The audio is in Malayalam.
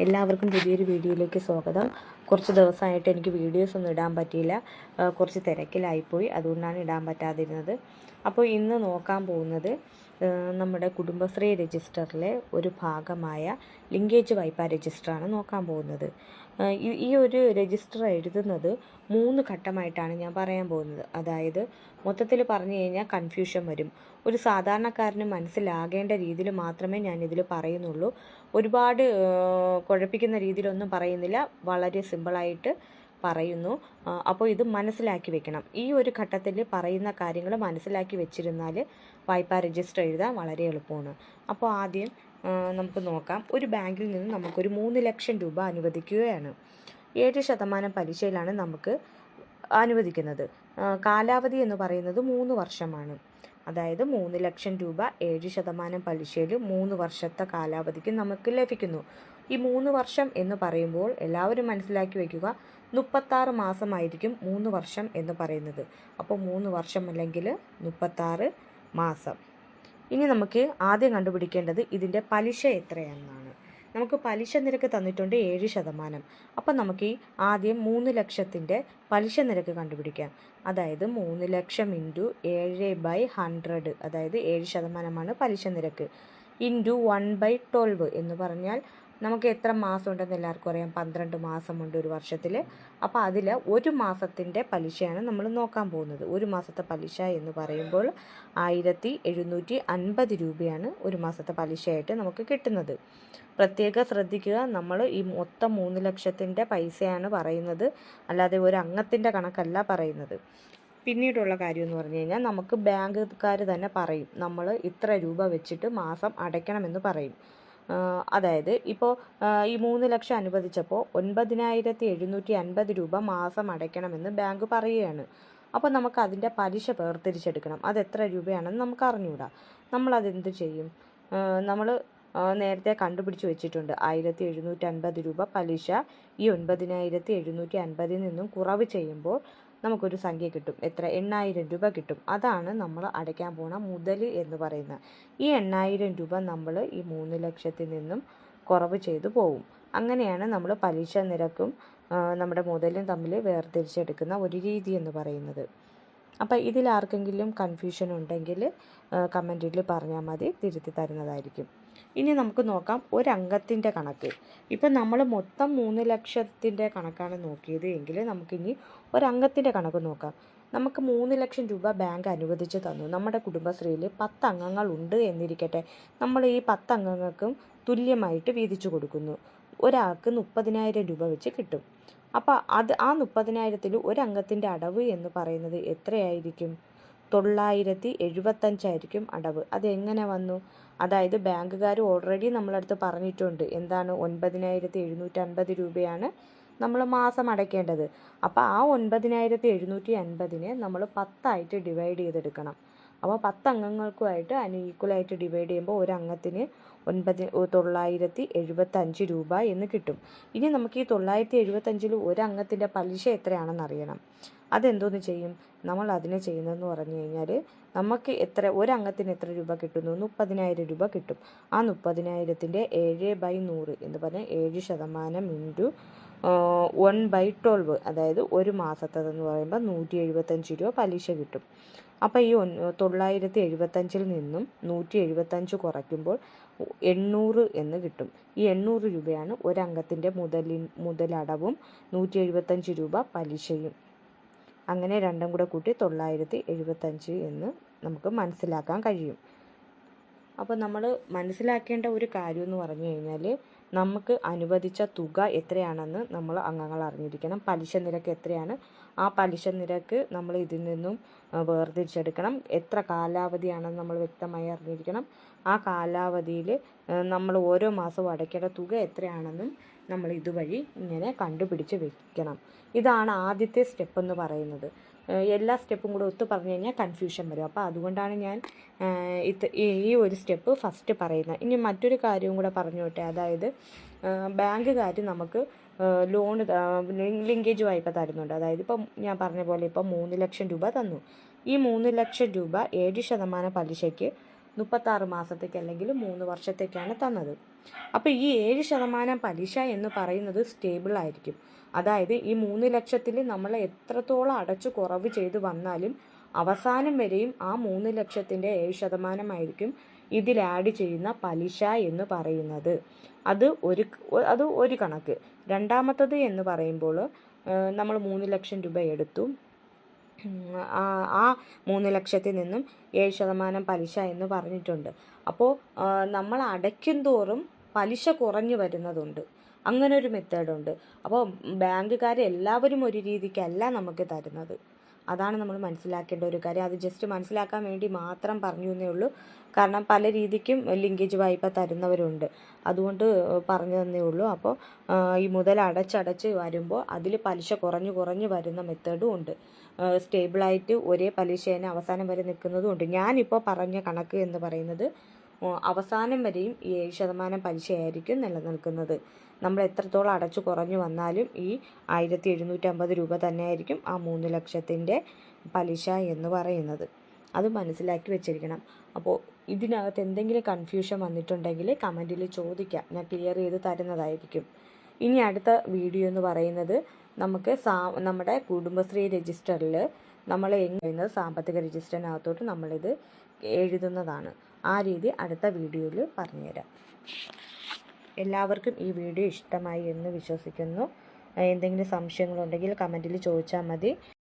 എല്ലാവർക്കും പുതിയൊരു വീഡിയോയിലേക്ക് സ്വാഗതം. കുറച്ച് ദിവസമായിട്ട് എനിക്ക് വീഡിയോസ് ഒന്നും ഇടാൻ പറ്റിയില്ല, കുറച്ച് തിരക്കിലായിപ്പോയി, അതുകൊണ്ടാണ് ഇടാൻ പറ്റാതിരുന്നത്. അപ്പോൾ ഇന്ന് നോക്കാൻ പോകുന്നത് നമ്മുടെ കുടുംബശ്രീ രജിസ്റ്ററിലെ ഒരു ഭാഗമായ ലിങ്കേജ് വായ്പാ രജിസ്റ്ററാണ് നോക്കാൻ പോകുന്നത്. ഈ ഒരു രജിസ്റ്റർ എഴുതുന്നത് 3 ഘട്ടമായിട്ടാണ് ഞാൻ പറയാൻ പോകുന്നത്. അതായത് മൊത്തത്തിൽ പറഞ്ഞു കഴിഞ്ഞാൽ കൺഫ്യൂഷൻ വരും. ഒരു സാധാരണക്കാരന് മനസ്സിലാകേണ്ട രീതിയിൽ മാത്രമേ ഞാനിതിൽ പറയുന്നുള്ളൂ. ഒരുപാട് കുഴപ്പിക്കുന്ന രീതിയിലൊന്നും പറയുന്നില്ല, വളരെ സിമ്പിളായിട്ട് പറയുന്നു. അപ്പോൾ ഇത് മനസ്സിലാക്കി വെക്കണം. ഈ ഒരു ഘട്ടത്തിൽ പറയുന്ന കാര്യങ്ങൾ മനസ്സിലാക്കി വെച്ചിരുന്നാൽ വായ്പാ രജിസ്റ്റർ എഴുതാൻ വളരെ എളുപ്പമാണ്. അപ്പോൾ ആദ്യം നമുക്ക് നോക്കാം. ഒരു ബാങ്കിൽ നിന്ന് നമുക്കൊരു 3 ലക്ഷം രൂപ അനുവദിക്കുകയാണ്. 7% പലിശയിലാണ് നമുക്ക് അനുവദിക്കുന്നത്. കാലാവധി എന്ന് പറയുന്നത് 3 വർഷമാണ്. അതായത് 3 ലക്ഷം രൂപ 7% പലിശയിൽ 3 വർഷത്തെ കാലാവധിക്ക് നമുക്ക് ലഭിക്കുന്നു. ഈ 3 വർഷം എന്ന് പറയുമ്പോൾ എല്ലാവരും മനസ്സിലാക്കി വയ്ക്കുക, 36 മാസമായിരിക്കും 3 വർഷം എന്ന് പറയുന്നത്. അപ്പോൾ 3 വർഷം അല്ലെങ്കിൽ 36 മാസം. ഇനി നമുക്ക് ആദ്യം കണ്ടുപിടിക്കേണ്ടത് ഇതിൻ്റെ പലിശ എത്രയാണെന്നാണ്. നമുക്ക് പലിശ നിരക്ക് തന്നിട്ടുണ്ട് 7%. അപ്പം നമുക്ക് ആദ്യം 3 ലക്ഷത്തിൻ്റെ പലിശ നിരക്ക് കണ്ടുപിടിക്കാം. അതായത് 3 ലക്ഷം ഇൻറ്റു 7/100, അതായത് 7% പലിശ നിരക്ക്, ഇൻറ്റു 1/12 എന്ന് പറഞ്ഞാൽ നമുക്ക് എത്ര മാസം ഉണ്ടെന്ന് എല്ലാവർക്കും അറിയാം. 12 മാസമുണ്ട് ഒരു വർഷത്തിൽ. അപ്പോൾ അതിൽ ഒരു മാസത്തിൻ്റെ പലിശയാണ് നമ്മൾ നോക്കാൻ പോകുന്നത്. ഒരു മാസത്തെ പലിശ എന്ന് പറയുമ്പോൾ 1750 രൂപയാണ് ഒരു മാസത്തെ പലിശയായിട്ട് നമുക്ക് കിട്ടുന്നത്. പ്രത്യേകം ശ്രദ്ധിക്കുക, നമ്മൾ ഈ മൊത്തം 3 ലക്ഷത്തിൻ്റെ പൈസയാണ് പറയുന്നത്, അല്ലാതെ ഒരു അംഗത്തിൻ്റെ കണക്കല്ല പറയുന്നത്. പിന്നീടുള്ള കാര്യം എന്ന് പറഞ്ഞു കഴിഞ്ഞാൽ നമുക്ക് ബാങ്കുകാർ തന്നെ പറയും നമ്മൾ ഇത്ര രൂപ വെച്ചിട്ട് മാസം അടയ്ക്കണമെന്ന് പറയും. അതായത് ഇപ്പോൾ ഈ 3 ലക്ഷം അനുവദിച്ചപ്പോൾ 9750 രൂപ മാസം അടയ്ക്കണമെന്ന് ബാങ്ക് പറയുകയാണ്. അപ്പോൾ നമുക്ക് അതിൻ്റെ പലിശ വേർതിരിച്ചെടുക്കണം. അത് എത്ര രൂപയാണെന്ന് നമുക്ക് അറിഞ്ഞുകൂടാ. നമ്മളതെന്ത് ചെയ്യും? നമ്മൾ നേരത്തെ കണ്ടുപിടിച്ച് വെച്ചിട്ടുണ്ട് 1750 രൂപ പലിശ ഈ 9750 നിന്നും കുറവ് ചെയ്യുമ്പോൾ നമുക്കൊരു സംഖ്യ കിട്ടും. എത്ര? 8000 രൂപ കിട്ടും. അതാണ് നമ്മൾ അടയ്ക്കാൻ പോണ മുതൽ എന്ന് പറയുന്നത്. ഈ 8000 രൂപ നമ്മൾ ഈ 3 ലക്ഷത്തിൽ നിന്നും കുറവ് ചെയ്തു പോകും. അങ്ങനെയാണ് നമ്മൾ പലിശ നിരക്കും നമ്മുടെ മുതലും തമ്മിൽ വേർതിരിച്ചെടുക്കുന്ന ഒരു രീതി എന്ന് പറയുന്നത്. അപ്പോൾ ഇതിൽ ആർക്കെങ്കിലും കൺഫ്യൂഷൻ ഉണ്ടെങ്കിൽ കമൻറ്റിൽ പറഞ്ഞാൽ മതി, തിരുത്തി തരുന്നതായിരിക്കും. ഇനി നമുക്ക് നോക്കാം ഒരംഗത്തിൻ്റെ കണക്ക്. ഇപ്പം നമ്മൾ മൊത്തം 3 ലക്ഷത്തിൻ്റെ കണക്കാണ് നോക്കിയത് എങ്കിൽ നമുക്കിനി ഒരംഗത്തിൻ്റെ കണക്ക് നോക്കാം. നമുക്ക് 3 ലക്ഷം രൂപ ബാങ്ക് അനുവദിച്ച് തന്നു. നമ്മുടെ കുടുംബശ്രീയിൽ 10 അംഗങ്ങൾ ഉണ്ട് എന്നിരിക്കട്ടെ. നമ്മൾ ഈ 10 അംഗങ്ങൾക്കും തുല്യമായിട്ട് വീതിച്ചു കൊടുക്കുന്നു. ഒരാൾക്ക് 30,000 രൂപ വെച്ച് കിട്ടും. അപ്പോൾ ആ 30,000-ൽ ഒരംഗത്തിൻ്റെ അടവ് എന്ന് പറയുന്നത് എത്രയായിരിക്കും? 975 ആയിരിക്കും അടവ്. അതെങ്ങനെ വന്നു? അതായത് ബാങ്കുകാർ ഓൾറെഡി നമ്മളടുത്ത് പറഞ്ഞിട്ടുണ്ട്, എന്താണ്? 9750 രൂപയാണ് നമ്മൾ മാസം അടയ്ക്കേണ്ടത്. അപ്പോൾ ആ 9750-നെ നമ്മൾ 10 ഡിവൈഡ് ചെയ്തെടുക്കണം. അപ്പോൾ 10 അംഗങ്ങൾക്കുമായിട്ട് അതിന് ഈക്വലായിട്ട് ഡിവൈഡ് ചെയ്യുമ്പോൾ ഒരു അംഗത്തിന് 975 രൂപ എന്ന് കിട്ടും. ഇനി നമുക്ക് ഈ 975-ൽ ഒരു അംഗത്തിൻ്റെ പലിശ എത്രയാണെന്ന് അറിയണം. അതെന്തോന്ന് ചെയ്യും? നമ്മൾ അതിനെ ചെയ്യുന്നതെന്ന് പറഞ്ഞു കഴിഞ്ഞാൽ നമുക്ക് ഒരംഗത്തിന് എത്ര രൂപ കിട്ടുന്നു? 30,000 രൂപ കിട്ടും. ആ 30,000-ൻ്റെ 7/100 എന്ന് പറഞ്ഞാൽ 7% ഇൻറ്റു 1/12, അതായത് ഒരു മാസത്തേതെന്ന് പറയുമ്പോൾ 175 രൂപ പലിശ കിട്ടും. അപ്പോൾ ഈ 975-ൽ നിന്നും 175 കുറയ്ക്കുമ്പോൾ 800 എന്ന് കിട്ടും. ഈ 800 രൂപയാണ് ഒരംഗത്തിൻ്റെ മുതലടവും 175 രൂപ പലിശയും. അങ്ങനെ രണ്ടും കൂടെ കൂട്ടി 975 എന്ന് നമുക്ക് മനസ്സിലാക്കാൻ കഴിയും. അപ്പോൾ നമ്മൾ മനസ്സിലാക്കേണ്ട ഒരു കാര്യം എന്ന് പറഞ്ഞു കഴിഞ്ഞാൽ നമുക്ക് അനുവദിച്ച തുക എത്രയാണെന്ന് നമ്മൾ അംഗങ്ങൾ അറിഞ്ഞിരിക്കണം. പലിശ നിരക്ക് എത്രയാണ്, ആ പലിശ നിരക്ക് നമ്മൾ ഇതിൽ നിന്നും വേർതിരിച്ചെടുക്കണം. എത്ര കാലാവധിയാണെന്ന് നമ്മൾ വ്യക്തമായി അറിഞ്ഞിരിക്കണം. ആ കാലാവധിയിൽ നമ്മൾ ഓരോ മാസവും അടയ്ക്കേണ്ട തുക എത്രയാണെന്നും നമ്മൾ ഇതുവഴി ഇങ്ങനെ കണ്ടുപിടിച്ച് വെക്കണം. ഇതാണ് ആദ്യത്തെ സ്റ്റെപ്പ് എന്ന് പറയുന്നത്. എല്ലാ സ്റ്റെപ്പും കൂടെ ഒത്തു പറഞ്ഞു കഴിഞ്ഞാൽ കൺഫ്യൂഷൻ വരും. അപ്പോൾ അതുകൊണ്ടാണ് ഞാൻ ഈ ഒരു സ്റ്റെപ്പ് ഫസ്റ്റ് പറയുന്നത്. ഇനി മറ്റൊരു കാര്യവും കൂടെ പറഞ്ഞു വിട്ടെ. അതായത് ബാങ്കുകാർ നമുക്ക് ലോൺ ലിങ്കേജ് വായ്പ തരുന്നുണ്ട്. അതായത് ഇപ്പം ഞാൻ പറഞ്ഞ പോലെ ഇപ്പം 3 ലക്ഷം രൂപ തന്നു. ഈ 3 ലക്ഷം രൂപ 7% പലിശയ്ക്ക് 36 മാസത്തേക്ക് അല്ലെങ്കിൽ 3 വർഷത്തേക്കാണ് തന്നത്. അപ്പോൾ ഈ 7% പലിശ എന്ന് പറയുന്നത് സ്റ്റേബിൾ ആയിരിക്കും. അതായത് ഈ 3 ലക്ഷത്തിൽ നമ്മൾ എത്രത്തോളം അടച്ചു കുറവ് ചെയ്ത് വന്നാലും അവസാനം വരെയും ആ 3 ലക്ഷത്തിൻ്റെ 7% ആയിരിക്കും ഇതിൽ ആഡ് ചെയ്യുന്ന പലിശ എന്ന് പറയുന്നത്. അത് ഒരു കണക്ക്. രണ്ടാമത്തത് എന്ന് പറയുമ്പോൾ നമ്മൾ 3 ലക്ഷം രൂപ എടുത്തു. ആ 3 ലക്ഷത്തിൽ നിന്നും 7% പലിശ എന്ന് പറഞ്ഞിട്ടുണ്ട്. അപ്പോൾ നമ്മൾ അടയ്ക്കും തോറും പലിശ കുറഞ്ഞു വരുന്നതുണ്ട്. അങ്ങനെ ഒരു മെത്തേഡുണ്ട്. അപ്പോൾ ബാങ്കുകാർ എല്ലാവരും ഒരു രീതിക്കല്ല നമുക്ക് തരുന്നത്. അതാണ് നമ്മൾ മനസ്സിലാക്കേണ്ട ഒരു കാര്യം. അത് ജസ്റ്റ് മനസ്സിലാക്കാൻ വേണ്ടി മാത്രം പറഞ്ഞു എന്നേ ഉള്ളൂ. കാരണം പല രീതിക്കും ലിങ്കേജ് വായ്പ തരുന്നവരുണ്ട്, അതുകൊണ്ട് പറഞ്ഞു തന്നേ ഉള്ളൂ. അപ്പോൾ ഈ മുതൽ അടച്ചടച്ച് വരുമ്പോൾ അതിൽ പലിശ കുറഞ്ഞു വരുന്ന മെത്തേഡും ഉണ്ട്. സ്റ്റേബിളായിട്ട് ഒരേ പലിശേനെ അവസാനം വരെ നിൽക്കുന്നതും ഉണ്ട്. ഞാനിപ്പോൾ പറഞ്ഞ കണക്ക് എന്ന് പറയുന്നത് അവസാനം വരെയും ഈ 7% പലിശയായിരിക്കും നിലനിൽക്കുന്നത്. നമ്മൾ എത്രത്തോളം അടച്ചു കുറഞ്ഞു വന്നാലും ഈ 1750 രൂപ തന്നെയായിരിക്കും ആ 3 ലക്ഷത്തിൻ്റെ പലിശ എന്ന് പറയുന്നത്. അത് മനസ്സിലാക്കി വെച്ചിരിക്കണം. അപ്പോൾ ഇതിനകത്ത് എന്തെങ്കിലും കൺഫ്യൂഷൻ വന്നിട്ടുണ്ടെങ്കിൽ കമൻറ്റിൽ ചോദിക്കാം, ഞാൻ ക്ലിയർ ചെയ്ത് തരുന്നതായിരിക്കും. ഇനി അടുത്ത വീഡിയോ എന്ന് പറയുന്നത് നമുക്ക് നമ്മുടെ കുടുംബശ്രീ രജിസ്റ്ററിൽ നമ്മൾ എങ്ങനെ സാമ്പത്തിക രജിസ്റ്ററിനകത്തോട്ട് നമ്മളിത് എഴുതുന്നതാണ്. ആ രീതി അടുത്ത വീഡിയോയിൽ പറഞ്ഞുതരാം. എല്ലാവർക്കും ഈ വീഡിയോ ഇഷ്ടമായി എന്ന് വിശ്വസിക്കുന്നു. എന്തെങ്കിലും സംശയങ്ങളുണ്ടെങ്കിൽ കമൻറ്റിൽ ചോദിച്ചാൽ മതി.